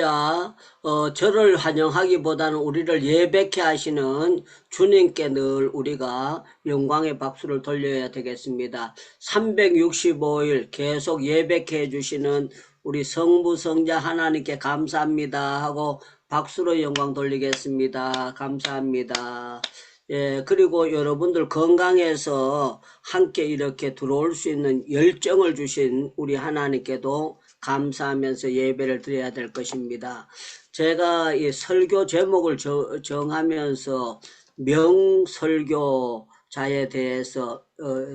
할렐루야. 저를 환영하기보다는 우리를 예배케 하시는 주님께 늘 우리가 영광의 박수를 돌려야 되겠습니다. 365일 계속 예배케 해주시는 우리 성부 성자 하나님께 감사합니다 하고 박수로 영광 돌리겠습니다. 감사합니다. 예, 그리고 여러분들 건강해서 함께 이렇게 들어올 수 있는 열정을 주신 우리 하나님께도 감사하면서 예배를 드려야 될 것입니다. 제가 이 설교 제목을 정하면서 명설교자에 대해서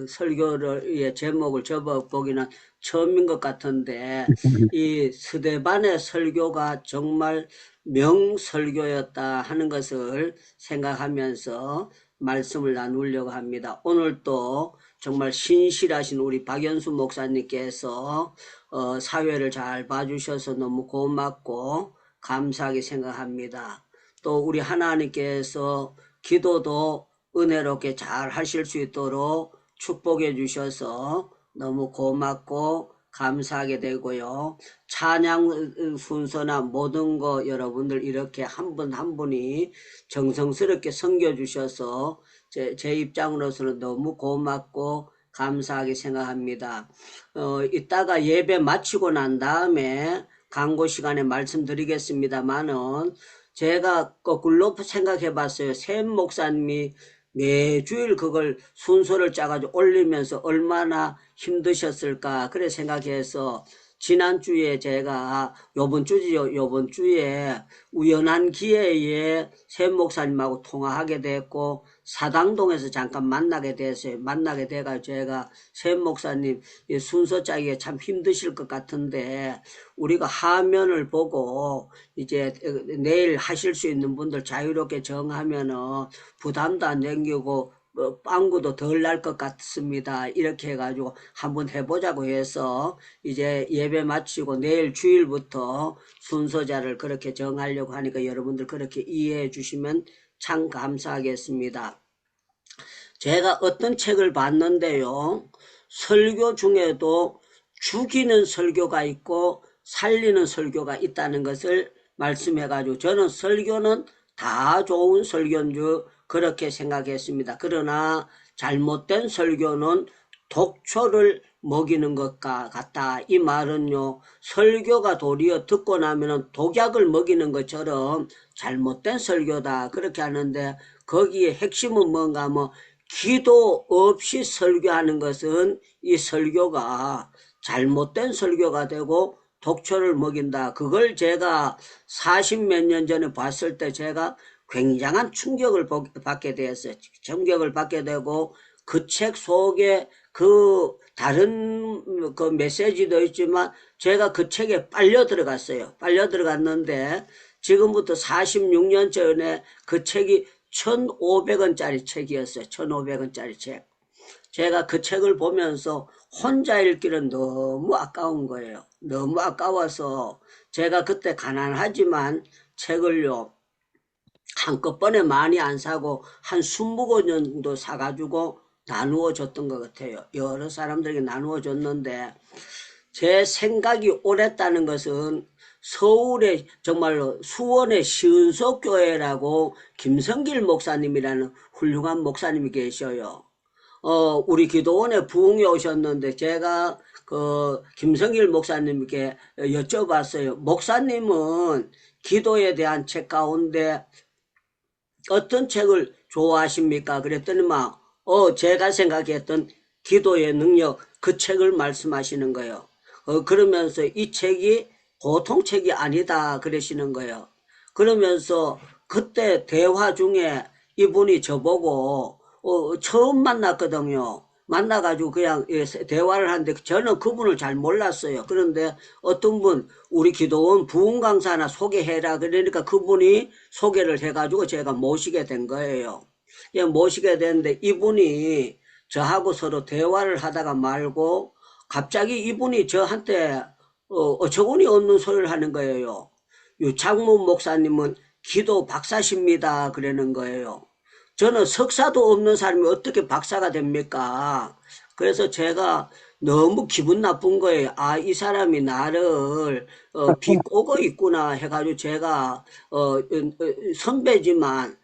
설교를 제목을 접어보기는 처음인 것 같은데 이 스데반의 설교가 정말 명설교였다 하는 것을 생각하면서 말씀을 나누려고 합니다. 오늘 또 정말 신실하신 우리 박연수 목사님께서 사회를 잘 봐주셔서 너무 고맙고 감사하게 생각합니다. 또 우리 하나님께서 기도도 은혜롭게 잘 하실 수 있도록 축복해 주셔서 너무 고맙고 감사하게 되고요. 찬양 순서나 모든 거 여러분들 이렇게 한 분 한 분이 정성스럽게 섬겨주셔서 제 입장으로서는 너무 고맙고 감사하게 생각합니다. 이따가 예배 마치고 난 다음에 광고 시간에 말씀드리겠습니다만은 제가 거꾸로 생각해 봤어요. 샘 목사님이 매주일 그걸 순서를 짜가지고 올리면서 얼마나 힘드셨을까 그래 생각해서 지난주에 제가 요번 주에 우연한 기회에 샘 목사님하고 통화하게 됐고 사당동에서 잠깐 만나게 됐어요. 만나게 돼가지고 제가 샘 목사님 순서 짜기에 참 힘드실 것 같은데 우리가 화면을 보고 이제 내일 하실 수 있는 분들 자유롭게 정하면은 부담도 안 생기고 빵구도 덜 날 것 같습니다. 이렇게 해가지고 한번 해보자고 해서 이제 예배 마치고 내일 주일부터 순서자를 그렇게 정하려고 하니까 여러분들 그렇게 이해해 주시면 참 감사하겠습니다. 제가 어떤 책을 봤는데요. 설교 중에도 죽이는 설교가 있고 살리는 설교가 있다는 것을 말씀해가지고 저는 설교는 다 좋은 설교인 줄 그렇게 생각했습니다. 그러나 잘못된 설교는 독초를 먹이는 것 같다. 이 말은요, 설교가 도리어 듣고 나면은 독약을 먹이는 것처럼 잘못된 설교다. 그렇게 하는데 거기에 핵심은 뭔가 하면 기도 없이 설교하는 것은 이 설교가 잘못된 설교가 되고 독초를 먹인다. 그걸 제가 40몇 년 전에 봤을 때 제가 굉장한 충격을 받게 되었어요. 충격을 받게 되고 그 책 속에 그 다른 그 메시지도 있지만 제가 그 책에 빨려 들어갔어요. 빨려 들어갔는데 지금부터 46년 전에 그 책이 1,500원짜리 책이었어요. 1,500원짜리 책. 제가 그 책을 보면서 혼자 읽기는 너무 아까운 거예요. 너무 아까워서 제가 그때 가난하지만 책을요. 한꺼번에 많이 안 사고 한 20권 정도 사가지고 나누어 줬던 것 같아요. 여러 사람들에게 나누어 줬는데 제 생각이 옳았다는 것은 서울의 정말로 수원의 시은석교회라고 김성길 목사님이라는 훌륭한 목사님이 계셔요. 우리 기도원에 부흥이 오셨는데 제가 그 김성길 목사님께 여쭤봤어요. 목사님은 기도에 대한 책 가운데 어떤 책을 좋아하십니까? 그랬더니 제가 생각했던 기도의 능력 그 책을 말씀하시는 거예요. 그러면서 이 책이 보통 책이 아니다 그러시는 거예요. 그러면서 그때 대화 중에 이분이 저보고 처음 만났거든요. 만나가지고 그냥 대화를 하는데 저는 그분을 잘 몰랐어요. 그런데 어떤 분 우리 기도원 부흥 강사나 소개해라 그러니까 그분이 소개를 해가지고 제가 모시게 된 거예요. 예, 모시게 됐는데 이분이 저하고 서로 대화를 하다가 말고 갑자기 이분이 저한테 어처구니 없는 소리를 하는 거예요. 유창문 목사님은 기도 박사십니다 그러는 거예요. 저는 석사도 없는 사람이 어떻게 박사가 됩니까? 그래서 제가 너무 기분 나쁜 거예요. 아, 이 사람이 나를 비꼬고 있구나 해가지고 제가 선배지만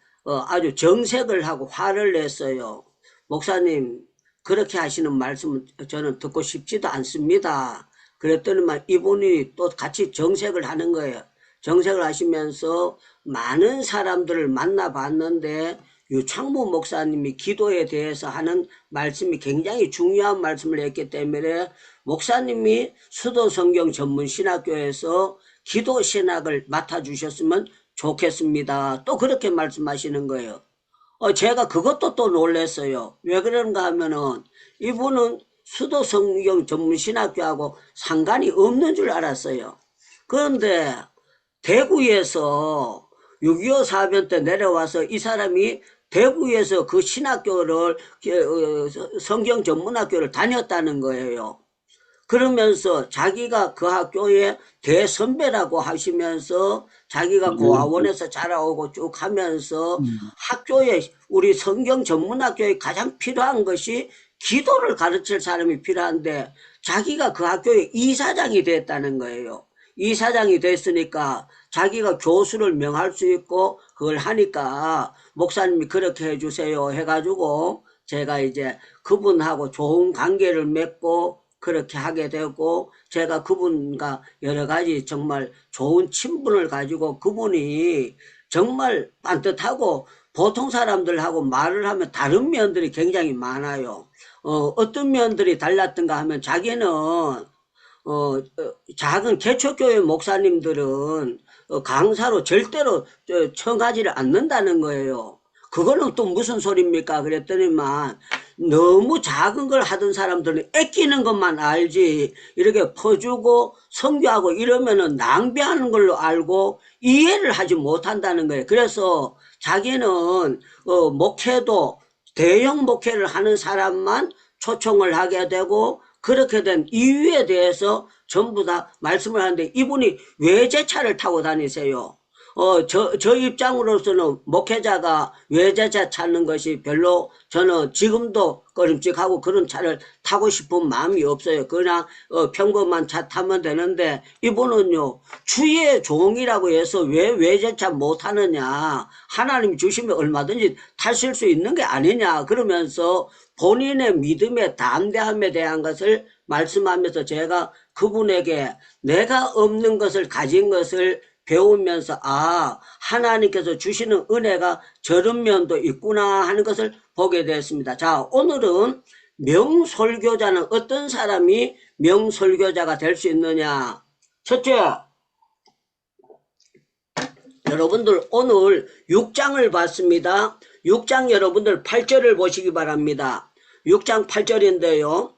아주 정색을 하고 화를 냈어요. 목사님, 그렇게 하시는 말씀은 저는 듣고 싶지도 않습니다. 그랬더니만 이분이 또 같이 정색을 하는 거예요. 정색을 하시면서 많은 사람들을 만나봤는데 유창모 목사님이 기도에 대해서 하는 말씀이 굉장히 중요한 말씀을 했기 때문에 목사님이 수도성경 전문신학교에서 기도 신학을 맡아주셨으면 좋겠습니다. 또 그렇게 말씀하시는 거예요. 제가 그것도 또 놀랐어요. 왜 그런가 하면은 이분은 수도성경 전문신학교하고 상관이 없는 줄 알았어요. 그런데 대구에서 6.25 사변 때 내려와서 이 사람이 대구에서 그 신학교를 성경 전문학교를 다녔다는 거예요. 그러면서 자기가 그 학교의 대선배라고 하시면서 자기가 고아원에서 자라오고 쭉 하면서 학교에 우리 성경 전문학교에 가장 필요한 것이 기도를 가르칠 사람이 필요한데 자기가 그 학교의 이사장이 됐다는 거예요. 이사장이 됐으니까 자기가 교수를 명할 수 있고 그걸 하니까 목사님이 그렇게 해주세요 해가지고 제가 이제 그분하고 좋은 관계를 맺고 그렇게 하게 되고 제가 그분과 여러 가지 정말 좋은 친분을 가지고 그분이 정말 반듯하고 보통 사람들하고 말을 하면 다른 면들이 굉장히 많아요. 어떤 면들이 달랐던가 하면 자기는 작은 개척교회 목사님들은 강사로 절대로 청하지를 않는다는 거예요. 그거는 또 무슨 소리입니까? 그랬더니만 너무 작은 걸 하던 사람들은 아끼는 것만 알지 이렇게 퍼주고 선교하고 이러면은 낭비하는 걸로 알고 이해를 하지 못한다는 거예요. 그래서 자기는 목회도 대형 목회를 하는 사람만 초청을 하게 되고 그렇게 된 이유에 대해서 전부 다 말씀을 하는데 이분이 외제차를 타고 다니세요. 저 입장으로서는 목회자가 외제차 찾는 것이 별로 저는 지금도 꺼림칙하고 그런 차를 타고 싶은 마음이 없어요. 그냥 평범한 차 타면 되는데 이분은요 주의 종이라고 해서 왜 외제차 못 타느냐 하나님 주시면 얼마든지 타실 수 있는 게 아니냐 그러면서 본인의 믿음의 담대함에 대한 것을 말씀하면서 제가 그분에게 내가 없는 것을 가진 것을 배우면서 아 하나님께서 주시는 은혜가 저런 면도 있구나 하는 것을 보게 되었습니다. 자 오늘은 명설교자는 어떤 사람이 명설교자가 될 수 있느냐. 첫째, 여러분들 오늘 6장을 봤습니다. 6장 여러분들 8절을 보시기 바랍니다. 6장 8절인데요.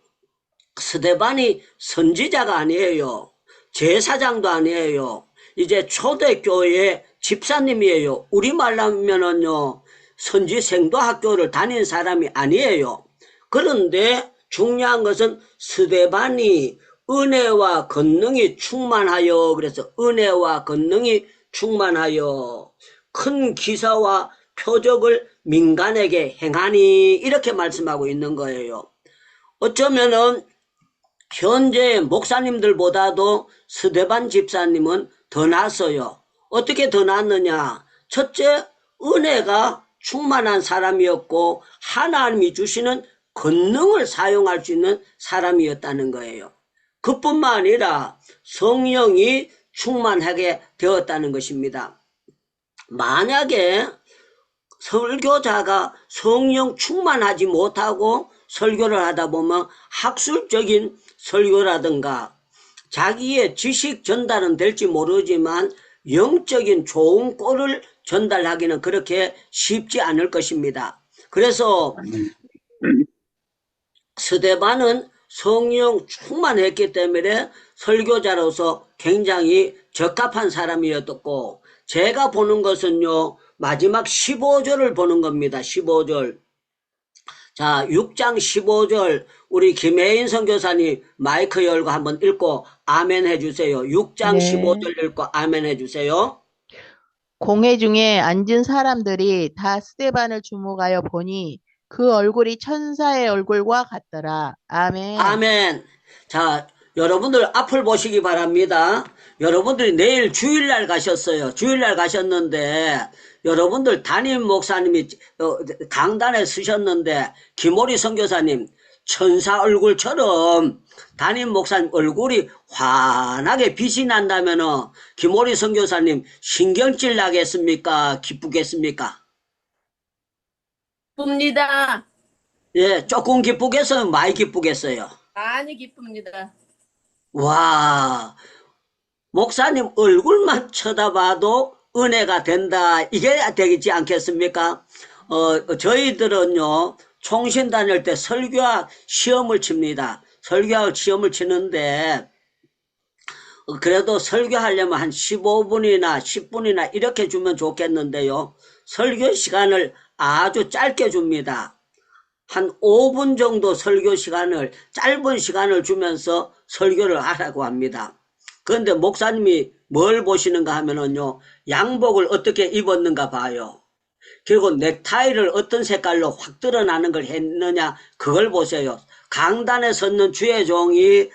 스데반이 선지자가 아니에요. 제사장도 아니에요. 이제 초대교회 집사님이에요. 우리말로 하면은요, 선지생도 학교를 다닌 사람이 아니에요. 그런데 중요한 것은 스데반이 은혜와 권능이 충만하여, 그래서 은혜와 권능이 충만하여 큰 기사와 표적을 민간에게 행하니 이렇게 말씀하고 있는 거예요. 어쩌면은 현재 목사님들보다도 스데반 집사님은 더 낫어요. 어떻게 더 낫느냐? 첫째, 은혜가 충만한 사람이었고 하나님이 주시는 권능을 사용할 수 있는 사람이었다는 거예요. 그뿐만 아니라 성령이 충만하게 되었다는 것입니다. 만약에 설교자가 성령 충만하지 못하고 설교를 하다 보면 학술적인 설교라든가 자기의 지식 전달은 될지 모르지만 영적인 좋은 꼴을 전달하기는 그렇게 쉽지 않을 것입니다. 그래서 스데반은 성령 충만했기 때문에 설교자로서 굉장히 적합한 사람이었고 제가 보는 것은요 마지막 15절을 보는 겁니다. 15절. 자, 6장 15절 우리 김혜인 선교사님 마이크 열고 한번 읽고 아멘 해주세요. 6장 네. 15절 읽고 아멘 해주세요. 공회 중에 앉은 사람들이 다 스데반을 주목하여 보니 그 얼굴이 천사의 얼굴과 같더라. 아멘. 아멘. 자, 여러분들 앞을 보시기 바랍니다. 여러분들이 내일 주일날 가셨어요. 주일날 가셨는데, 여러분들 담임 목사님이 강단에 서셨는데, 김오리 선교사님, 천사 얼굴처럼 담임 목사님 얼굴이 환하게 빛이 난다면은, 김오리 선교사님 신경질 나겠습니까? 기쁘겠습니까? 기쁩니다. 예, 조금 기쁘겠어요? 많이 기쁘겠어요? 많이 기쁩니다. 와, 목사님 얼굴만 쳐다봐도 은혜가 된다. 이게 되지 않겠습니까? 저희들은요, 총신 다닐 때 설교학 시험을 칩니다. 설교학 시험을 치는데, 그래도 설교하려면 한 15분이나 10분이나 이렇게 주면 좋겠는데요. 설교 시간을 아주 짧게 줍니다. 한 5분 정도 설교 시간을, 짧은 시간을 주면서 설교를 하라고 합니다. 그런데 목사님이 뭘 보시는가 하면은요, 양복을 어떻게 입었는가 봐요. 그리고 넥타이를 어떤 색깔로 확 드러나는 걸 했느냐, 그걸 보세요. 강단에 섰는 주의 종이,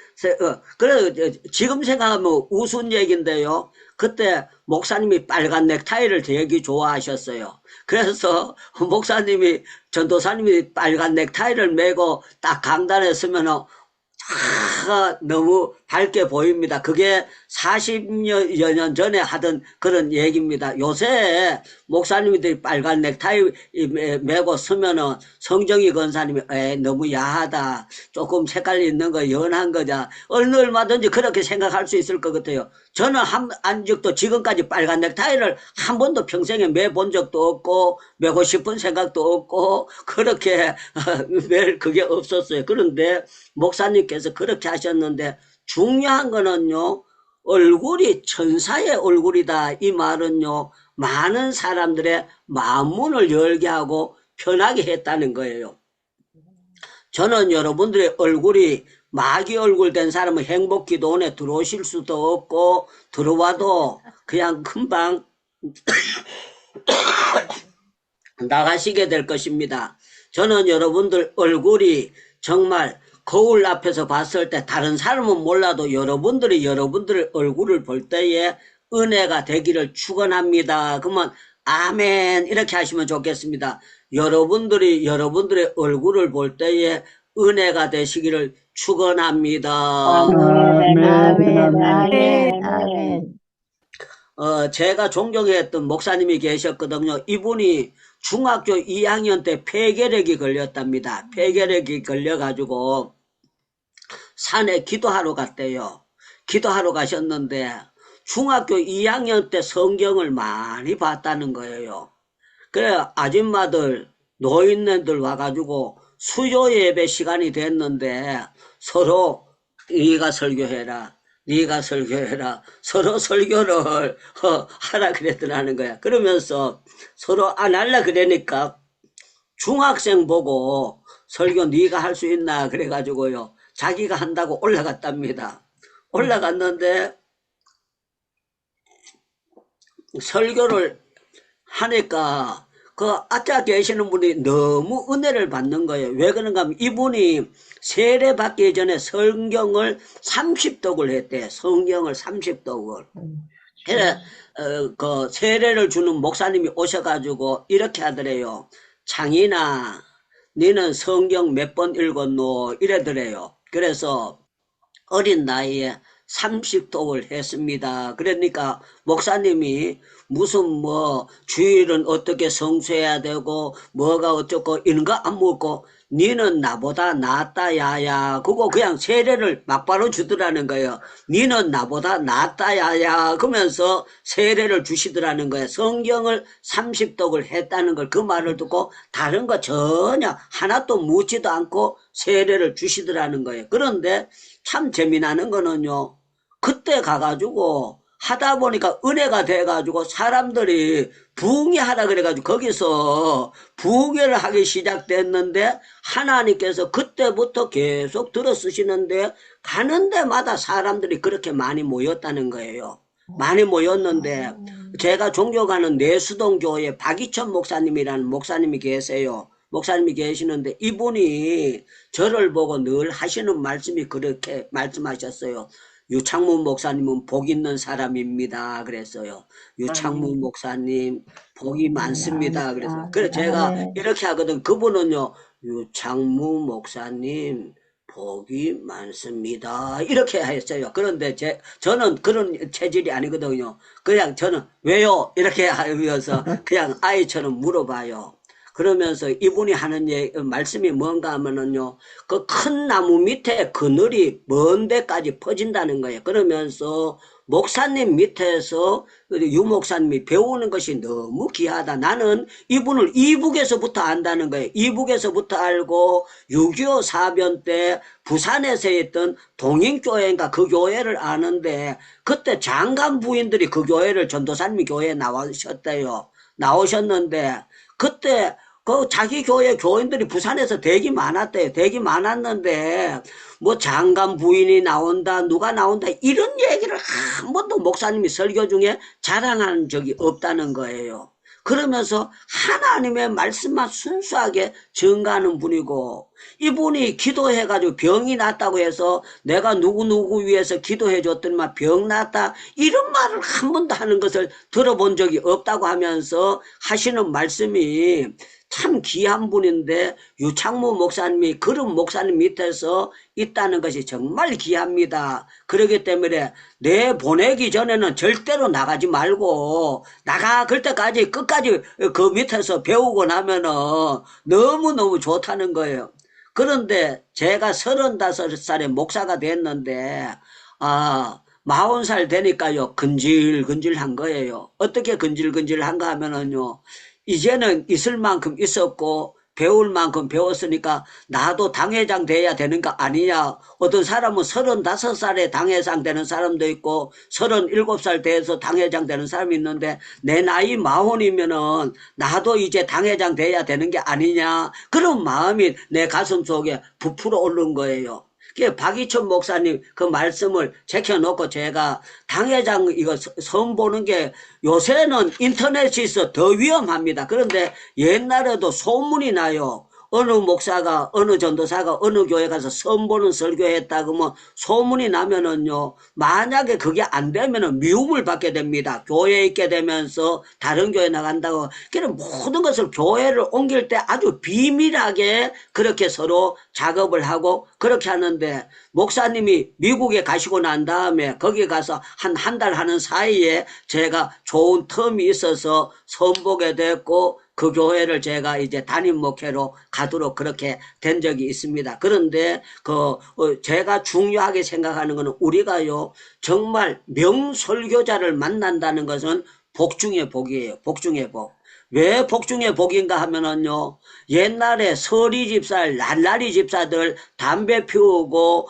그래, 지금 생각하면 우스운 얘기인데요. 그때 목사님이 빨간 넥타이를 되게 좋아하셨어요. 그래서 목사님이, 전도사님이 빨간 넥타이를 메고 딱 강단에 서면은 너무 밝게 보입니다. 그게 40여 년 전에 하던 그런 얘기입니다. 요새 목사님들이 빨간 넥타이 메고 서면은 성정희 권사님이 너무 야하다. 조금 색깔이 있는 거 연한 거자. 어느 얼마든지 그렇게 생각할 수 있을 것 같아요. 저는 아직도 지금까지 빨간 넥타이를 한 번도 평생에 매본 적도 없고 매고 싶은 생각도 없고 그렇게 멜 그게 없었어요. 그런데 목사님께서 그렇게 하셨는데 중요한 거는요, 얼굴이 천사의 얼굴이다. 이 말은요, 많은 사람들의 마음문을 열게 하고 편하게 했다는 거예요. 저는 여러분들의 얼굴이 마귀 얼굴 된 사람은 행복기도원에 들어오실 수도 없고 들어와도 그냥 금방 나가시게 될 것입니다. 저는 여러분들 얼굴이 정말 거울 앞에서 봤을 때 다른 사람은 몰라도 여러분들이 여러분들의 얼굴을 볼 때에 은혜가 되기를 축원합니다. 그러면 아멘 이렇게 하시면 좋겠습니다. 여러분들이 여러분들의 얼굴을 볼 때에 은혜가 되시기를 축원합니다. 아멘, 아멘, 아멘. 아멘. 제가 존경했던 목사님이 계셨거든요. 이분이 중학교 2학년 때 폐결핵이 걸렸답니다. 폐결핵이 걸려가지고 산에 기도하러 갔대요. 기도하러 가셨는데 중학교 2학년 때 성경을 많이 봤다는 거예요. 그래 아줌마들 노인네들 와가지고 수요 예배 시간이 됐는데 서로 네가 설교해라. 네가 설교해라. 서로 설교를 하라 그랬더라는 거야. 그러면서 서로 안 할라 그러니까 중학생 보고 설교 네가 할 수 있나 그래가지고요. 자기가 한다고 올라갔답니다. 올라갔는데 설교를 하니까 그 앞에 계시는 분이 너무 은혜를 받는 거예요. 왜 그런가 하면 이분이 세례 받기 전에 성경을 30독을 했대. 성경을 30독을. 그래, 그 세례를 주는 목사님이 오셔가지고 이렇게 하더래요. 창이나 너는 성경 몇 번 읽었노? 이래더래요. 그래서 어린 나이에 30독을 했습니다. 그러니까 목사님이 무슨 뭐 주일은 어떻게 성수해야 되고 뭐가 어쩌고 이런 거 안 묻고 니는 나보다 낫다 야야 그거 그냥 세례를 막바로 주더라는 거예요. 니는 나보다 낫다 야야 그러면서 세례를 주시더라는 거예요. 성경을 30독을 했다는 걸 그 말을 듣고 다른 거 전혀 하나도 묻지도 않고 세례를 주시더라는 거예요. 그런데 참 재미나는 거는요. 그때 가가지고 하다 보니까 은혜가 돼가지고 사람들이 부흥회하라 그래가지고 거기서 부흥회를 하기 시작됐는데 하나님께서 그때부터 계속 들어 쓰시는데 가는 데마다 사람들이 그렇게 많이 모였다는 거예요. 많이 모였는데 제가 존경하는 내수동 교회 박이천 목사님이라는 목사님이 계세요. 목사님이 계시는데 이분이 저를 보고 늘 하시는 말씀이 그렇게 말씀하셨어요. 유창문 목사님은 복 있는 사람입니다. 그랬어요. 유창문 목사님 복이 많습니다. 그래서 그래 제가 아멘. 이렇게 하거든. 그분은요, 유창문 목사님 복이 많습니다. 이렇게 했어요. 그런데 저는 그런 체질이 아니거든요. 그냥 저는 왜요? 이렇게 하면서 그냥 아이처럼 물어봐요. 그러면서 이분이 하는 말씀이 뭔가 하면은요, 그 큰 나무 밑에 그늘이 먼 데까지 퍼진다는 거예요. 그러면서 목사님 밑에서 유 목사님이 배우는 것이 너무 귀하다. 나는 이분을 이북에서부터 안다는 거예요. 이북에서부터 알고 6.25 사변 때 부산에서 했던 동인교회인가 그 교회를 아는데 그때 장관 부인들이 그 교회를 전도사님 교회에 나오셨대요. 나오셨는데 그때 그 자기 교회 교인들이 부산에서 되게 많았대요. 되게 많았는데 뭐 장관 부인이 나온다 누가 나온다 이런 얘기를 한 번도 목사님이 설교 중에 자랑한 적이 없다는 거예요. 그러면서 하나님의 말씀만 순수하게 증가하는 분이고 이분이 기도해가지고 병이 났다고 해서 내가 누구누구 위해서 기도해 줬더니만 병 났다 이런 말을 한 번도 하는 것을 들어본 적이 없다고 하면서 하시는 말씀이 참 귀한 분인데 유창무 목사님이 그런 목사님 밑에서 있다는 것이 정말 귀합니다. 그렇기 때문에 내 보내기 전에는 절대로 나가지 말고 나가 그럴 때까지 끝까지 그 밑에서 배우고 나면은 너무너무 좋다는 거예요. 그런데 제가 35살에 목사가 됐는데 40살 되니까요 근질근질한 거예요. 어떻게 근질근질한가 하면은요 이제는 있을 만큼 있었고 배울 만큼 배웠으니까 나도 당회장 돼야 되는 거 아니냐. 어떤 사람은 35살에 당회장 되는 사람도 있고 37살 돼서 당회장 되는 사람이 있는데 내 나이 40이면은 나도 이제 당회장 돼야 되는 게 아니냐. 그런 마음이 내 가슴 속에 부풀어 오른 거예요. 박이천 목사님 그 말씀을 제켜놓고 제가 당회장 이거 선보는 게 요새는 인터넷이 있어 더 위험합니다. 그런데 옛날에도 소문이 나요. 어느 목사가 어느 전도사가 어느 교회 가서 선보는 설교했다 그러면 소문이 나면은요 만약에 그게 안 되면은 미움을 받게 됩니다. 교회에 있게 되면서 다른 교회 나간다고. 그런 모든 것을 교회를 옮길 때 아주 비밀하게 그렇게 서로 작업을 하고 그렇게 하는데 목사님이 미국에 가시고 난 다음에 거기 가서 한 달 하는 사이에 제가 좋은 텀이 있어서 선보게 됐고 그 교회를 제가 이제 담임 목회로 가도록 그렇게 된 적이 있습니다. 그런데 제가 중요하게 생각하는 것은 우리가요 정말 명설교자를 만난다는 것은 복 중의 복이에요. 복 중의 복. 왜 복 중의 복인가 하면은요 옛날에 서리 집사, 날라리 집사들 담배 피우고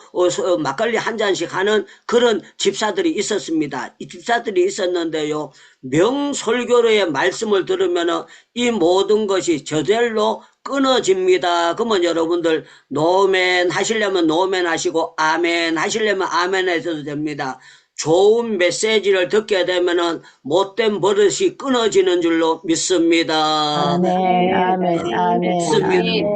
막걸리 한 잔씩 하는 그런 집사들이 있었습니다. 이 집사들이 있었는데요 명설교로의 말씀을 들으면은 이 모든 것이 저절로 끊어집니다. 그러면 여러분들 노멘 하시려면 노멘 하시고 아멘 하시려면 아멘 하셔도 됩니다. 좋은 메시지를 듣게 되면은 못된 버릇이 끊어지는 줄로 믿습니다. 아멘, 아멘, 아멘, 믿습니다.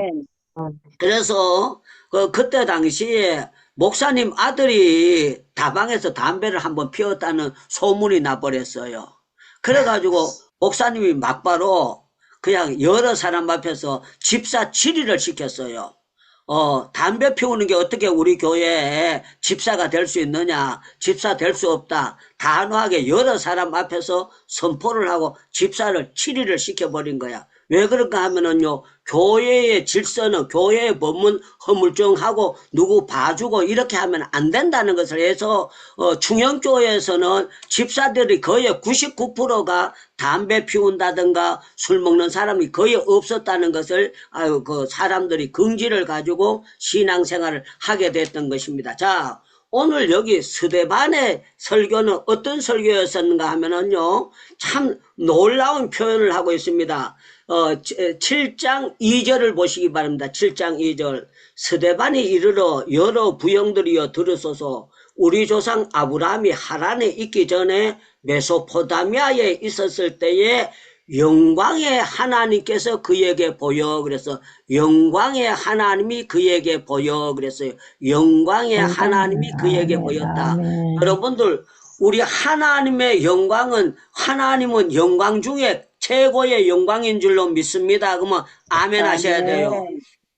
아멘. 그래서 그때 당시에 목사님 아들이 다방에서 담배를 한번 피웠다는 소문이 나버렸어요. 그래가지고 목사님이 막바로 그냥 여러 사람 앞에서 집사 질의를 시켰어요. 담배 피우는 게 어떻게 우리 교회에 집사가 될 수 있느냐. 집사 될 수 없다. 단호하게 여러 사람 앞에서 선포를 하고 집사를 질의를 시켜버린 거야. 왜 그런가 하면은요, 교회의 질서는 교회의 법문 허물정하고 누구 봐주고 이렇게 하면 안 된다는 것을 해서, 중형교회에서는 집사들이 거의 99%가 담배 피운다든가 술 먹는 사람이 거의 없었다는 것을, 그 사람들이 긍지를 가지고 신앙생활을 하게 됐던 것입니다. 자, 오늘 여기 스데반의 설교는 어떤 설교였었는가 하면은요, 참 놀라운 표현을 하고 있습니다. 7장 2절을 보시기 바랍니다. 7장 2절. 스데반이 이르러 여러 부형들이여 들으소서. 우리 조상 아브라함이 하란에 있기 전에 메소포타미아에 있었을 때에 영광의 하나님께서 그에게 보여 그래서 영광의 하나님이 그에게 보여 그랬어요. 영광의 하나님이 그에게 보였다. 아멘. 여러분들 우리 하나님의 영광은 하나님은 영광 중에 최고의 영광인 줄로 믿습니다. 그러면 아멘 하셔야 돼요.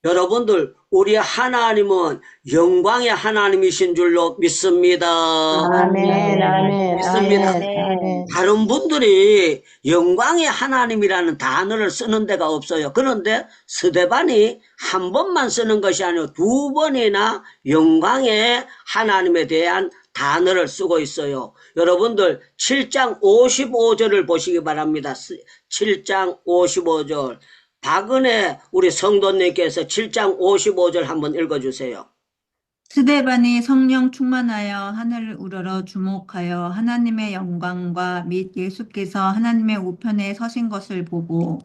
여러분들 우리 하나님은 영광의 하나님이신 줄로 믿습니다. 아멘. 아멘. 믿습니다. 아멘. 다른 분들이 영광의 하나님이라는 단어를 쓰는 데가 없어요. 그런데 스데반이 한 번만 쓰는 것이 아니고 두 번이나 영광의 하나님에 대한 단어를 쓰고 있어요. 여러분들 7장 55절을 보시기 바랍니다. 7장 55절. 박은혜 우리 성도님께서 7장 55절 한번 읽어주세요. 스데반이 성령 충만하여 하늘을 우러러 주목하여 하나님의 영광과 및 예수께서 하나님의 우편에 서신 것을 보고.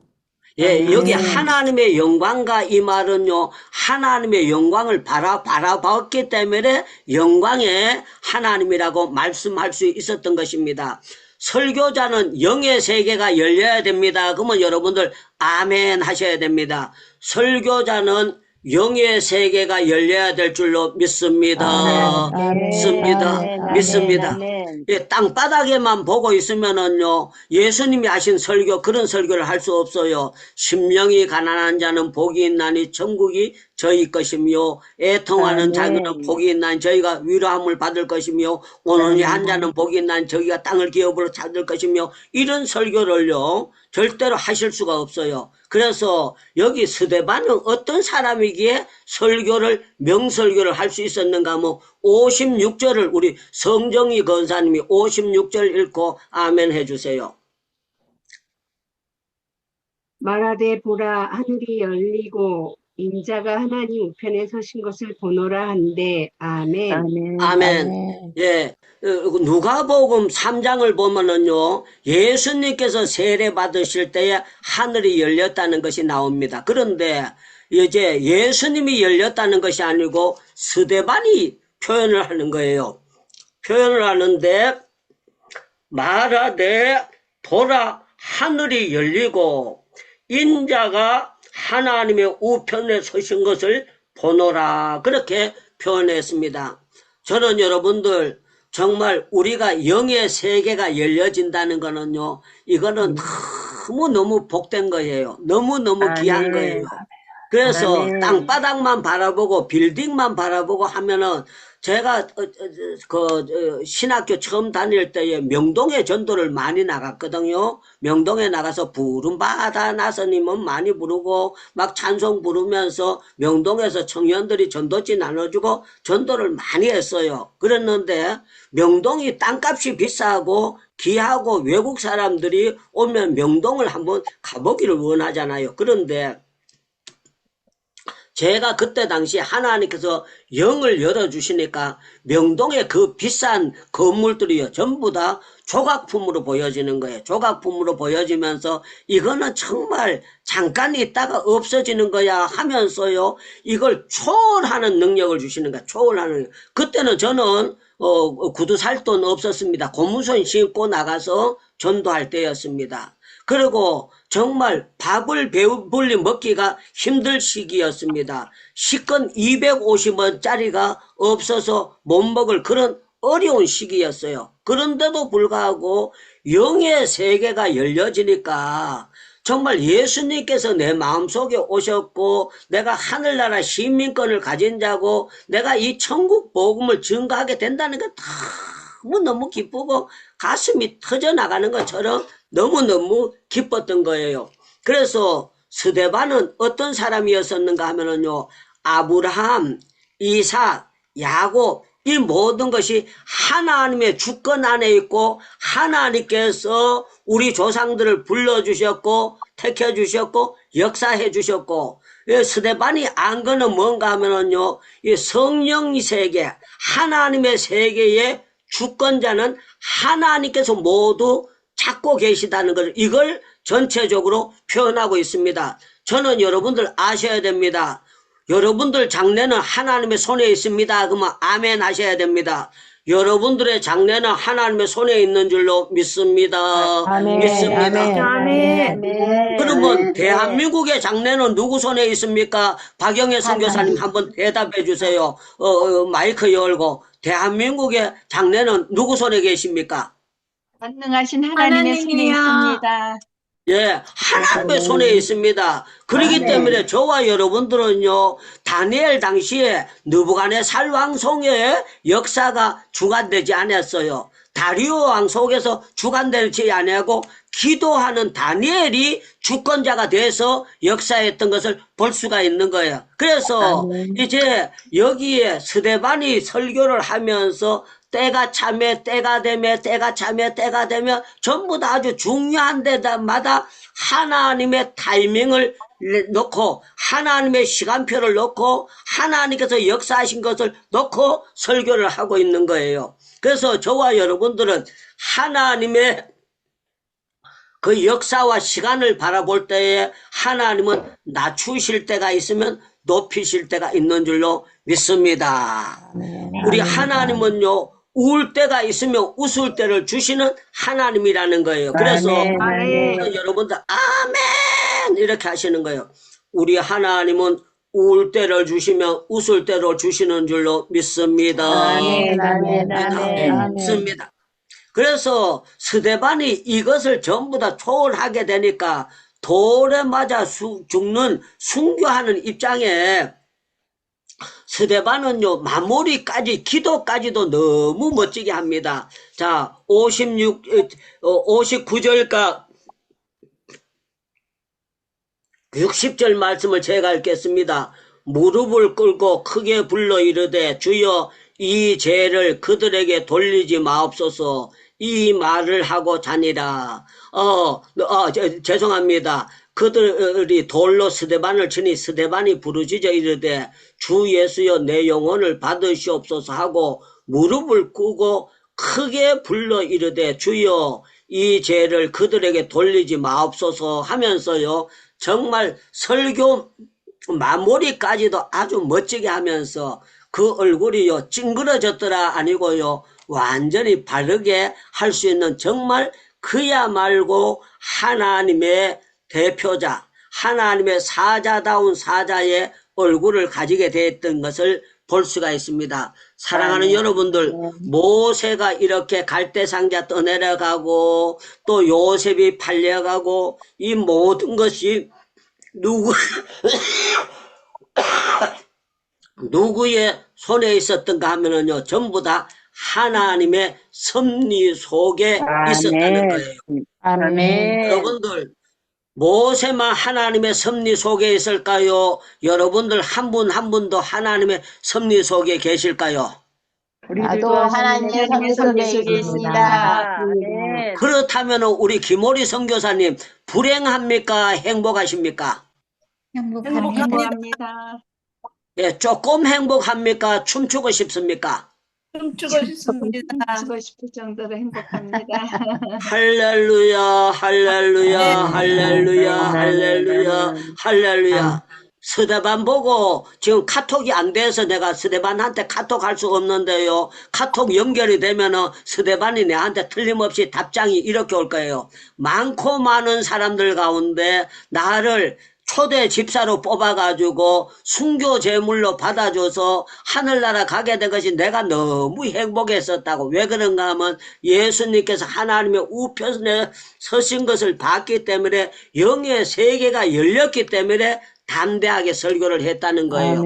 예, 여기 하나님의 영광과 이 말은요, 하나님의 영광을 바라봤기 때문에 영광의 하나님이라고 말씀할 수 있었던 것입니다. 설교자는 영의 세계가 열려야 됩니다. 그러면 여러분들 아멘 하셔야 됩니다. 설교자는 영의 세계가 열려야 될 줄로 믿습니다. 믿습니다. 믿습니다. 예, 땅바닥에만 보고 있으면은요, 예수님이 하신 설교, 그런 설교를 할 수 없어요. 심령이 가난한 자는 복이 있나니 천국이 저희 것이며, 애통하는 자는 복이 있나니 저희가 위로함을 받을 것이며, 오늘이 한 자는 복이 있나니 저희가 땅을 기업으로 찾을 것이며, 이런 설교를요, 절대로 하실 수가 없어요. 그래서 여기 스데반은 어떤 사람이기에 설교를 명설교를 할 수 있었는가 하면 56절을 우리 성정희 권사님이 56절 읽고 아멘 해주세요. 말하되 보라 하늘이 열리고 인자가 하나님 우편에 서신 것을 보노라 한데 아멘. 아멘. 예. 누가복음 3장을 보면은요, 예수님께서 세례 받으실 때에 하늘이 열렸다는 것이 나옵니다. 그런데 이제 예수님이 열렸다는 것이 아니고 스데반이 표현을 하는 거예요. 표현을 하는데 말하되 보라 하늘이 열리고 인자가 하나님의 우편에 서신 것을 보노라 그렇게 표현했습니다. 저는 여러분들 정말 우리가 영의 세계가 열려진다는 거는요, 이거는 너무너무 복된 거예요. 너무너무 귀한 거예요. 그래서 땅바닥만 바라보고 빌딩만 바라보고 하면은 제가 신학교 처음 다닐 때에 명동에 전도를 많이 나갔거든요. 명동에 나가서 부름받아 나서님은 많이 부르고 막 찬송 부르면서 명동에서 청년들이 전도지 나눠주고 전도를 많이 했어요. 그랬는데 명동이 땅값이 비싸고 귀하고 외국 사람들이 오면 명동을 한번 가보기를 원하잖아요. 그런데 제가 그때 당시 하나님께서 영을 열어주시니까 명동의 그 비싼 건물들이요, 전부 다 조각품으로 보여지는 거예요. 조각품으로 보여지면서 이거는 정말 잠깐 있다가 없어지는 거야 하면서요, 이걸 초월하는 능력을 주시는 거야. 초월하는. 그때는 저는 구두 살 돈 없었습니다. 고무신 신고 나가서 전도할 때였습니다. 그리고 정말 밥을 배불리 먹기가 힘들 시기였습니다. 식권 250원짜리가 없어서 못 먹을 그런 어려운 시기였어요. 그런데도 불구하고 영의 세계가 열려지니까 정말 예수님께서 내 마음속에 오셨고 내가 하늘나라 시민권을 가진 자고 내가 이 천국 복음을 증거하게 된다는 게 너무너무 기쁘고 가슴이 터져나가는 것처럼 너무너무 기뻤던 거예요. 그래서 스데반은 어떤 사람이었었는가 하면은요, 아브라함, 이삭, 야곱, 이 모든 것이 하나님의 주권 안에 있고 하나님께서 우리 조상들을 불러주셨고 택해주셨고 역사해주셨고, 스데반이 안 거는 뭔가 하면은요, 이 성령 세계, 하나님의 세계의 주권자는 하나님께서 모두 찾고 계시다는 걸, 이걸 전체적으로 표현하고 있습니다. 저는 여러분들 아셔야 됩니다. 여러분들 장래는 하나님의 손에 있습니다. 그러면 아멘 하셔야 됩니다. 여러분들의 장래는 하나님의 손에 있는 줄로 믿습니다. 아멘, 믿습니다. 아멘, 그러면 대한민국의 장래는 누구 손에 있습니까? 박영애 선교사님 한번 대답해 주세요. 마이크 열고. 대한민국의 장래는 누구 손에 계십니까? 전능하신 하나님의 손에 있습니다. 예, 하나님의 손에 있습니다. 그렇기 때문에 저와 여러분들은요, 다니엘 당시에 느부갓네살 왕 속에 역사가 주관되지 않았어요. 다리오 왕 속에서 주관되지 아니하고 기도하는 다니엘이 주권자가 돼서 역사했던 것을 볼 수가 있는 거예요. 그래서 이제 여기에 스데반이 설교를 하면서 때가 참에 때가 되며 때가 참에 때가 되며 전부 다 아주 중요한 데마다 하나님의 타이밍을 놓고 하나님의 시간표를 놓고 하나님께서 역사하신 것을 놓고 설교를 하고 있는 거예요. 그래서 저와 여러분들은 하나님의 그 역사와 시간을 바라볼 때에 하나님은 낮추실 때가 있으면 높이실 때가 있는 줄로 믿습니다. 우리 하나님은요, 울 때가 있으면 웃을 때를 주시는 하나님이라는 거예요. 그래서 여러분들 아멘 이렇게 하시는 거예요. 우리 하나님은 울 때를 주시면 웃을 때를 주시는 줄로 믿습니다. 믿습니다. 그래서 스데반이 이것을 전부 다 초월하게 되니까 돌에 맞아 죽는 순교하는 입장에 스데반은요, 마무리까지, 기도까지도 너무 멋지게 합니다. 자, 59절과 60절 말씀을 제가 읽겠습니다. 무릎을 꿇고 크게 불러 이르되 주여 이 죄를 그들에게 돌리지 마옵소서 이 말을 하고 자니라. 죄송합니다. 그들이 돌로 스데반을 치니 스데반이 부르짖어 이르되 주 예수여 내 영혼을 받으시옵소서 하고 무릎을 꿇고 크게 불러 이르되 주여 이 죄를 그들에게 돌리지 마옵소서 하면서요. 정말 설교 마무리까지도 아주 멋지게 하면서 그 얼굴이요 찡그러졌더라 아니고요 완전히 바르게 할 수 있는 정말 그야말로 하나님의 대표자, 하나님의 사자다운 사자의 얼굴을 가지게 되었던 것을 볼 수가 있습니다. 사랑하는 여러분들, 모세가 이렇게 갈대상자 떠내려가고 또 요셉이 팔려가고 이 모든 것이 누구의 손에 있었던가 하면은요, 전부 다 하나님의 섭리 속에 있었다는 거예요. 여러분들, 모세만 하나님의 섭리 속에 있을까요? 여러분들 한 분 한 분도 하나님의 섭리 속에 계실까요? 나도 하나님의 섭리 속에 있습니다. 그렇다면 우리 김오리 선교사님 불행합니까? 행복하십니까? 행복합니다. 예, 조금 행복합니까? 춤추고 싶습니까? 춤추고 싶습니다. 쓰고 싶을 정도로 행복합니다. 할렐루야, 할렐루야, 할렐루야, 할렐루야, 할렐루야. 스데반 보고 지금 카톡이 안 돼서 내가 스데반한테 카톡 할 수 없는데요. 카톡 연결이 되면은 스데반이 내한테 틀림없이 답장이 이렇게 올 거예요. 많고 많은 사람들 가운데 나를 초대 집사로 뽑아가지고 순교 제물로 받아줘서 하늘나라 가게 된 것이 내가 너무 행복했었다고. 왜 그런가 하면 예수님께서 하나님의 우편에 서신 것을 봤기 때문에 영의 세계가 열렸기 때문에 담대하게 설교를 했다는 거예요.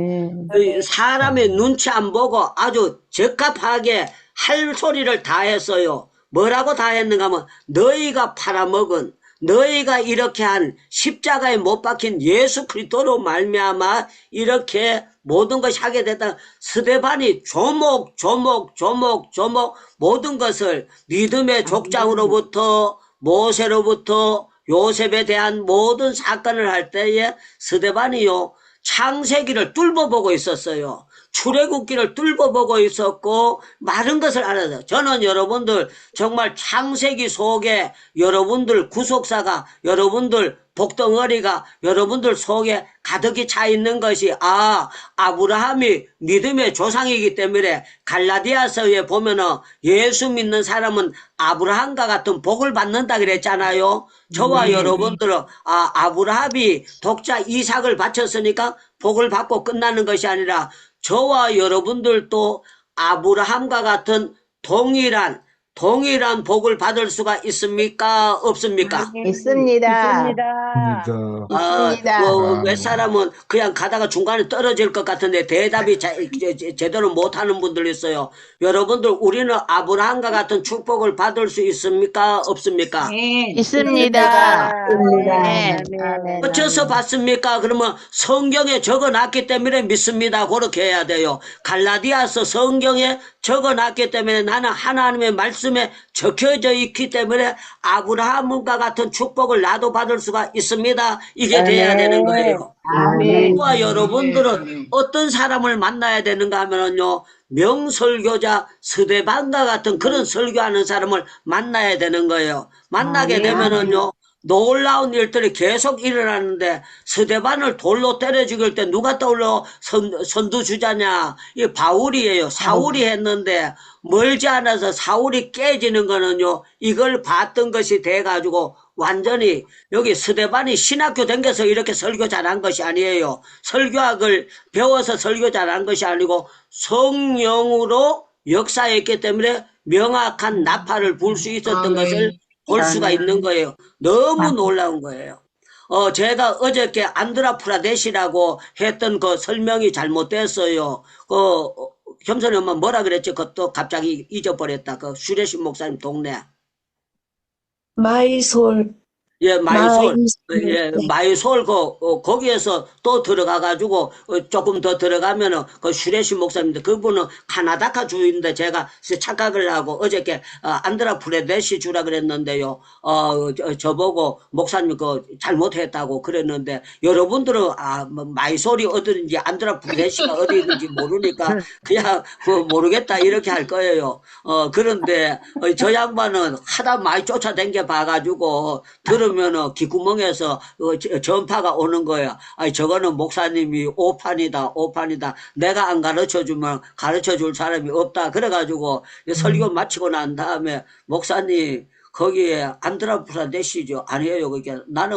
사람의 눈치 안 보고 아주 적합하게 할 소리를 다 했어요. 뭐라고 다 했는가 하면 너희가 팔아먹은 너희가 이렇게 한 십자가에 못 박힌 예수 그리스도로 말미암아 이렇게 모든 것이 하게 됐다. 스데반이 조목 모든 것을 믿음의 족장으로부터 모세로부터 요셉에 대한 모든 사건을 할 때에 스데반이요 창세기를 뚫어보고 있었어요. 출애굽기를 뚫어보고 있었고 많은 것을 알아요. 저는 여러분들 정말 창세기 속에 여러분들 구속사가 여러분들 복덩어리가 여러분들 속에 가득히 차 있는 것이, 아브라함이 믿음의 조상이기 때문에 갈라디아서에 보면은 예수 믿는 사람은 아브라함과 같은 복을 받는다 그랬잖아요. 저와 여러분들은 아브라함이 독자 이삭을 바쳤으니까 복을 받고 끝나는 것이 아니라 저와 여러분들도 아브라함과 같은 동일한 복을 받을 수가 있습니까? 없습니까? 있습니다. 그러니까 있습니다. 윗사람은 그냥 가다가 중간에 떨어질 것 같은데 대답이 제대로 못하는 분들 있어요. 여러분들, 우리는 아브라함과 같은 축복을 받을 수 있습니까? 없습니까? 네. 있습니다. 네. 아멘. 어째서 받습니까? 그러면 성경에 적어놨기 때문에 믿습니다. 그렇게 해야 돼요. 갈라디아서 성경에 적어놨기 때문에 나는 하나님의 말씀에 적혀져 있기 때문에 아브라함과 같은 축복을 나도 받을 수가 있습니다. 이게 돼야 되는 거예요. 아멘. 저와 여러분들은 어떤 사람을 만나야 되는가 하면요, 명설교자 스데반과 같은 그런 설교하는 사람을 만나야 되는 거예요. 만나게 되면은요, 놀라운 일들이 계속 일어나는데, 스데반을 돌로 때려 죽일 때 누가 떠올려 선두주자냐? 이 바울이에요. 사울이 했는데 멀지 않아서 사울이 깨지는 거는요, 이걸 봤던 것이 돼가지고 완전히 여기 스데반이 신학교 다녀서 이렇게 설교 잘한 것이 아니에요. 설교학을 배워서 설교 잘한 것이 아니고 성령으로 역사했기 때문에 명확한 나팔을 불 수 있었던 것을 볼 수가 있는 거예요. 너무 놀라운 거예요. 제가 어저께 안드라프라데시라고 했던 그 설명이 잘못됐어요. 겸손이 엄마 뭐라 그랬지? 그것도 갑자기 잊어버렸다. 그 슈레신 목사님 동네. 마이솔. 예, 마이솔. 예, 네. 마이솔, 거기에서 또 들어가가지고, 조금 더 들어가면은, 그 슈레시 목사님인데, 그분은 카나다카 주인데, 제가 착각을 하고, 어저께, 안드라 프레데시 주라 그랬는데요, 저보고, 목사님 잘못했다고 그랬는데, 여러분들은, 뭐 마이솔이 어디든지, 안드라 프레데시가 어디 있는지 모르니까, 그냥, 모르겠다, 이렇게 할 거예요. 그런데, 저 양반은 하다 많이 쫓아댕겨 봐가지고, 들으면은 귓구멍에서 전파가 오는 거야. 아니, 저거는 목사님이 오판이다. 내가 안 가르쳐 주면 가르쳐 줄 사람이 없다. 그래가지고 설교 마치고 난 다음에 목사님, 거기에 안드라프라데시죠. 아니에요. 그게 나는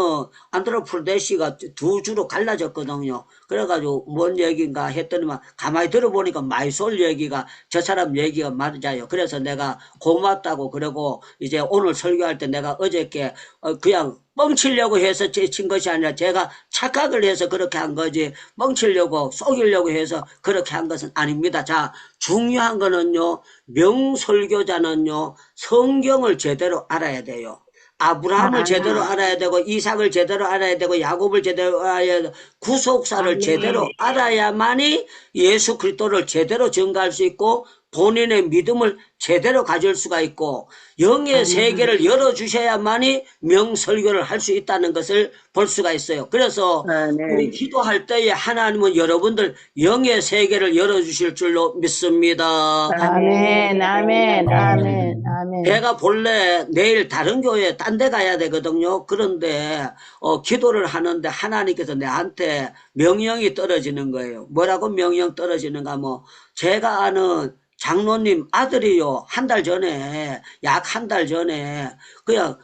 안드라프라데시가 두 주로 갈라졌거든요. 그래가지고 뭔 얘기인가 했더니만 가만히 들어보니까 마이솔 얘기가 저 사람 얘기가 맞아요. 그래서 내가 고맙다고 그러고 이제 오늘 설교할 때 내가 어저께 그냥 뻥치려고 해서 친 것이 아니라 제가 착각을 해서 그렇게 한 거지 뻥치려고 속이려고 해서 그렇게 한 것은 아닙니다. 자, 중요한 거는요, 명설교자는요, 성경을 제대로 알아야 돼요. 아브라함을 제대로 알아야 되고, 이삭을 제대로 알아야 되고, 야곱을 제대로 알아야 되고, 구속사를 제대로 알아야만이 예수 그리스도를 제대로 증거할 수 있고, 본인의 믿음을 제대로 가질 수가 있고, 영의 세계를 열어주셔야만이 명설교를 할 수 있다는 것을 볼 수가 있어요. 그래서 우리 기도할 때에 하나님은 여러분들 영의 세계를 열어주실 줄로 믿습니다. 아멘. 제가 본래 내일 다른 교회 딴 데 가야 되거든요. 그런데 기도를 하는데 하나님께서 내한테 명령이 떨어지는 거예요. 뭐라고 명령 떨어지는가? 뭐 제가 아는 장로님 아들이요. 약 한 달 전에 그냥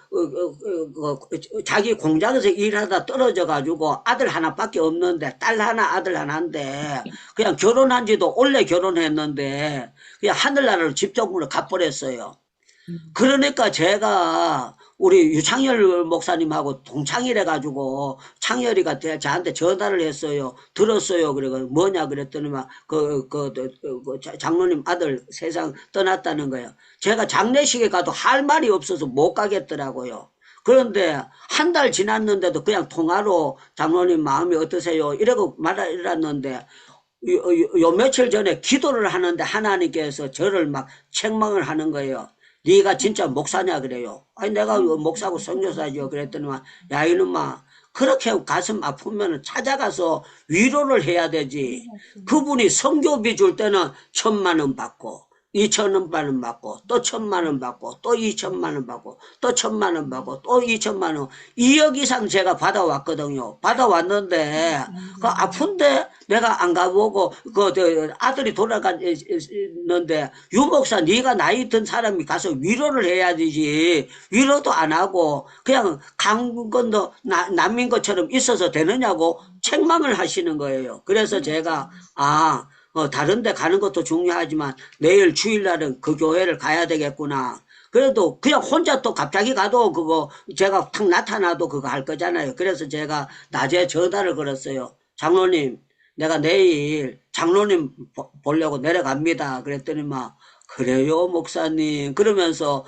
자기 공장에서 일하다 떨어져 가지고 아들 하나밖에 없는데 딸 하나 아들 하나인데 그냥 결혼한 지도 원래 결혼했는데 그냥 하늘나라로 집적으로 가버렸어요. 그러니까 제가 우리 유창열 목사님하고 동창이래 가지고 창열이가 저한테 전화를 했어요. 들었어요. 그래가 뭐냐 그랬더니만 장로님 아들 세상 떠났다는 거예요. 제가 장례식에 가도 할 말이 없어서 못 가겠더라고요. 그런데 한 달 지났는데도 그냥 통화로 장로님 마음이 어떠세요? 이러고 말았는데 요 며칠 전에 기도를 하는데 하나님께서 저를 막 책망을 하는 거예요. 네가 진짜 목사냐 그래요. 아니 내가 목사고 선교사죠. 그랬더니만 야 이놈아 그렇게 가슴 아프면 찾아가서 위로를 해야 되지. 그분이 선교비 줄 때는 1,000만 원 받고 2,000원 받고, 또 1,000만 원 받고, 또 2,000만 원 받고, 또 1,000만 원 받고, 또 2,000만 원. 2억 이상 제가 받아왔거든요. 받아왔는데, 그 아픈데 내가 안 가보고, 아들이 돌아갔는데, 유목사, 네가 나이 든 사람이 가서 위로를 해야 되지. 위로도 안 하고, 그냥 간 건도 남인 것처럼 있어서 되느냐고 책망을 하시는 거예요. 그래서 제가, 다른 데 가는 것도 중요하지만 내일 주일날은 그 교회를 가야 되겠구나. 그래도 그냥 혼자 또 갑자기 가도 그거 제가 탁 나타나도 그거 할 거잖아요. 그래서 제가 낮에 전화를 걸었어요. 장로님, 내가 내일 장로님 보려고 내려갑니다. 그랬더니 막 그래요, 목사님. 그러면서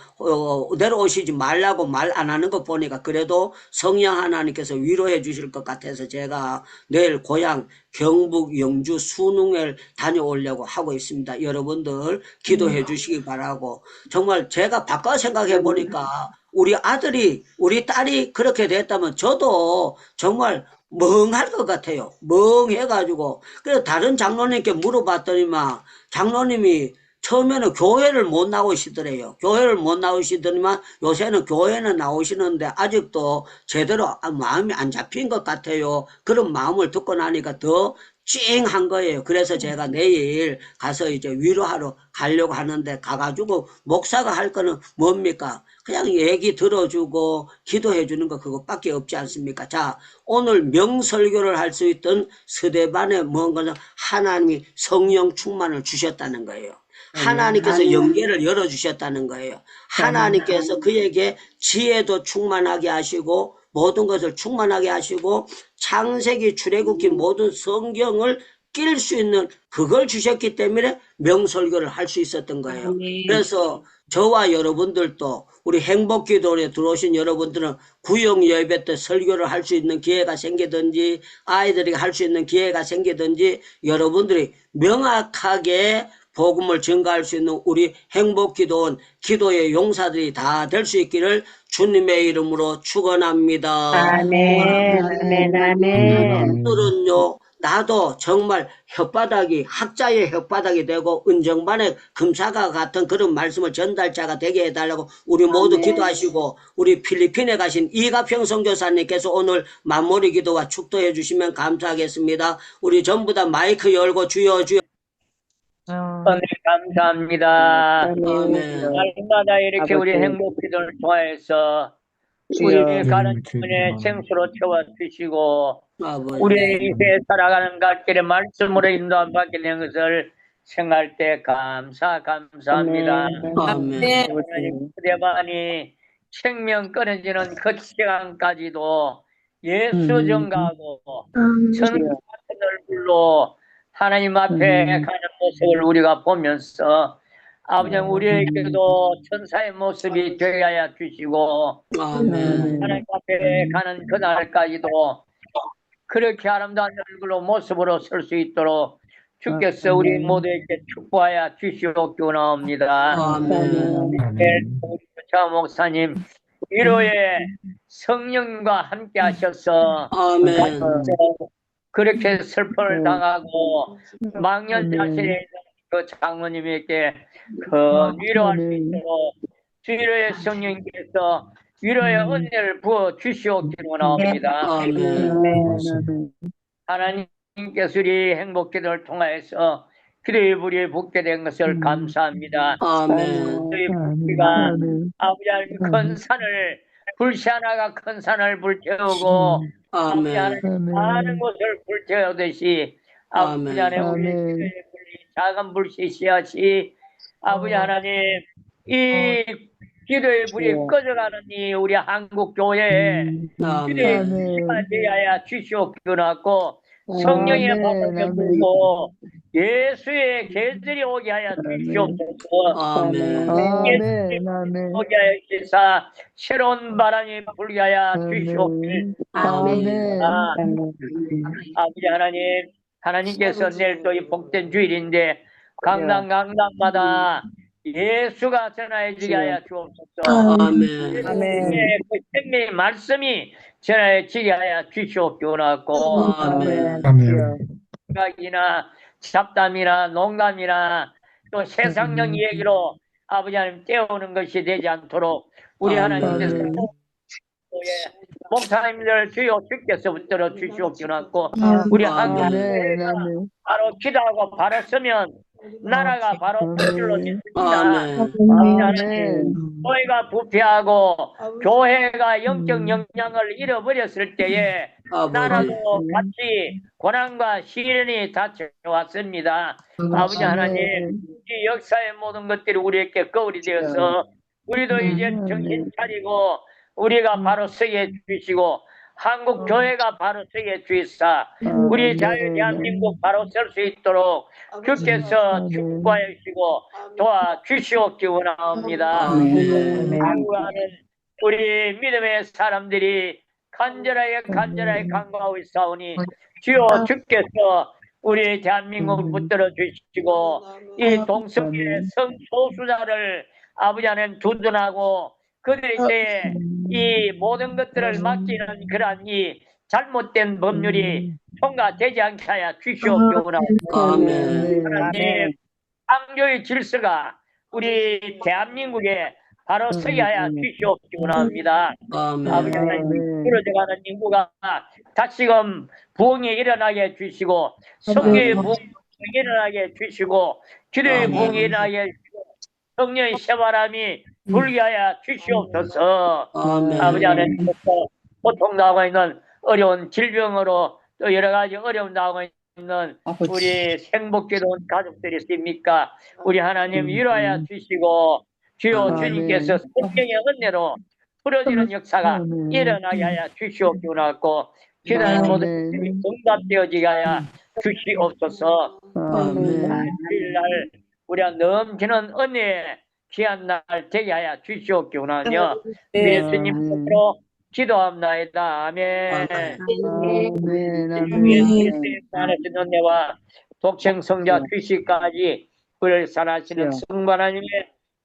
내려오시지 말라고 말 안 하는 거 보니까 그래도 성령 하나님께서 위로해 주실 것 같아서 제가 내일 고향 경북 영주 순흥을 다녀오려고 하고 있습니다. 여러분들 기도해 주시기 바라고. 정말 제가 바꿔 생각해 보니까 우리 아들이 우리 딸이 그렇게 됐다면 저도 정말 멍할 것 같아요. 멍해가지고. 그래서 다른 장로님께 물어봤더니만 장로님이 처음에는 교회를 못 나오시더래요. 교회를 못 나오시더니만 요새는 교회는 나오시는데 아직도 제대로 마음이 안 잡힌 것 같아요. 그런 마음을 듣고 나니까 더 찡한 거예요. 그래서 제가 내일 가서 이제 위로하러 가려고 하는데 가가지고 목사가 할 거는 뭡니까? 그냥 얘기 들어주고 기도해 주는 거 그것밖에 없지 않습니까? 자, 오늘 명설교를 할 수 있던 스데반에 뭔가 하나님이 성령 충만을 주셨다는 거예요. 하나님께서 영계를 열어주셨다는 거예요. 하나님께서 그에게 지혜도 충만하게 하시고 모든 것을 충만하게 하시고 창세기 출애굽기 모든 성경을 낄 수 있는 그걸 주셨기 때문에 명설교를 할 수 있었던 거예요. 그래서 저와 여러분들도 우리 행복기도에 들어오신 여러분들은 구역 예배 때 설교를 할 수 있는 기회가 생기든지 아이들이 할 수 있는 기회가 생기든지 여러분들이 명확하게 복음을 증가할 수 있는 우리 행복기도원 기도의 용사들이 다 될 수 있기를 주님의 이름으로 축원합니다. 아멘, 아멘, 아멘. 오늘은요, 나도 정말 혓바닥이 학자의 혓바닥이 되고 은정반의 금사가 같은 그런 말씀을 전달자가 되게 해달라고 우리 모두 기도하시고 우리 필리핀에 가신 이가평 선교사님께서 오늘 마무리 기도와 축도해 주시면 감사하겠습니다. 우리 전부 다 마이크 열고 주여 주여. 은혜 감사합니다. 아멘. 날마다 이렇게 우리 행복기도를 통해서 우리 가는 주문에 생수로 채워 주시고 아버지. 우리 이세 살아가는 갓길에 말씀으로 인도함 받게 된 것을 생각할 때 감사합니다. 아멘. 하나님 그대만이 생명 끊어지는 그 시간까지도 예수 전가하고 천사 같은 얼굴로 하나님 앞에 가는 모습을 우리가 보면서 아버지 우리에게도 천사의 모습이 되게 하여 주시고 아멘. 하나님 앞에 가는 그날까지도 그렇게 아름다운 얼굴로 모습으로 설 수 있도록 주께서 우리 모두에게 축복하여 주시옵기원합니다. 아멘. 우리 자 목사님 위로의 성령과 함께 하셔서 아멘. 그렇게 슬픔을 당하고 망년 자신에 있는 그 장로님에게 그 위로할 수 있도록 위로의 성령께서 위로의 은혜를 부어 주시옵기를 원합니다. 아멘. 하나님께서 우리 행복기도를 통하여서 기도의 불이 붙게 된 것을 감사합니다. 아멘. 기도의 불이가 아버지 하나님 큰 산을 불씨 하나가 큰 산을 불태우고 아버지 하나님 많은 곳을 불태우듯이 아버지 하나님 우리 기도의 불이 작은 불씨 씨앗이 아버지 하나님 이 기도의 불이 꺼져가는 우리 한국 교회에 기도의 불이가 되어야 주시옵기원하고 성령의 밥을 주고 예수의 계절이 오게 하여 주시옵소서. 아멘. 예수의 오게 하여 주시사 새로운 바람이 불게 하여 주시옵소서. 아버지 하나님께서 내일 또 이 복된 주일인데 강당마다 예수가 전하여 주게 하여 주옵소서. 아멘. 예수의 그 생명의 말씀이 전하여 주게 하여 주시옵소서. 아멘. 생각이나 잡담이나 농담이나 또 세상적 얘기로 아버지 하나님 떼우는 것이 되지 않도록 우리 하나님께서 목사님들 주여 주께서 붙들어 주시옵소서. 우리 한국 바로 기도하고 바로 서면 나라가 바로 불로 짓습니다. 교회가 부패하고 교회가 영적 영향을 잃어버렸을 때에 나라도 같이 고난과 시련이 닥쳐왔습니다. 아버지 하나님, 이 역사의 모든 것들이 우리에게 거울이 되어서 우리도 이제 정신 차리고 우리가 바로 서게 해주시고 한국 교회가 바로 서게 해주시사 우리 대한민국 바로 설 수 있도록 주께서 축복하여 주시고 도와주시옵기 원합니다. 간구하는 우리 믿음의 사람들이 간절하게 간구하고 있사오니 주여 주께서 우리 대한민국을 붙들어 주시고 이 동성애 성소수자를 아버지 하나님 두둔하고 그들에게 이 모든 것들을 맡기는 그러한 이 잘못된 법률이 통과되지 않게 하여 주시옵기 원합니다. 하나님, 창조의 질서가 우리 대한민국에 바로 서게 하여 주시옵기 원합니다. 아버지 하나님, 부러져가는 인구가 다시금 부흥이 일어나게 해주시고 성교의 부흥이 일어나게 해주시고 기도의 부흥이 일어나게 해주시고 성령의 새바람이 불게 하여 주시옵소서. 아버지 하나님, 고통당하고 있는 어려운 질병으로 또 여러 가지 어려움 당하고 있는 우리 행복기도원 가족들이 있습니까? 우리 하나님 위로하여 주시고 주여 주님께서 성령의 은혜로 풀어지는 역사가 일어나게 하여 주시옵기 원하고 기도하는 모든 응답되어지게 하여 주시옵소서. 주일날 우리가 넘치는 은혜의 귀한 날 되게 하여 주시옵기 원하며 예수님 앞으로 기도합나이다. 아멘. 예수님 은혜와 독생 성자 귀시까지 우리를 사랑하시는 성부 하나님의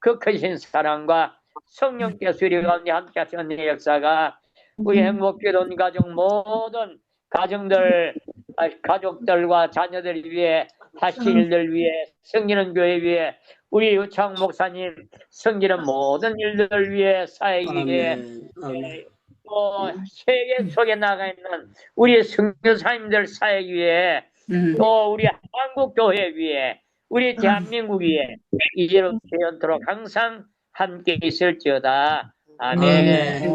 그 크신 사랑과 성령께서 우리 가운데 함께 하시는 이 역사가 우리 행복기도원 가족 모든 가족들과 자녀들 위해 하실 일들 위해 성기는 교회 위해 우리 유창 목사님 성기는 모든 일들을 위해 사회 위해 또 세계 속에 나가 있는 우리 선교사님들 사회 위해 또 우리 한국 교회 위해 우리 대한민국 위해 이제로 되도록 항상 함께 있을지어다. 아멘.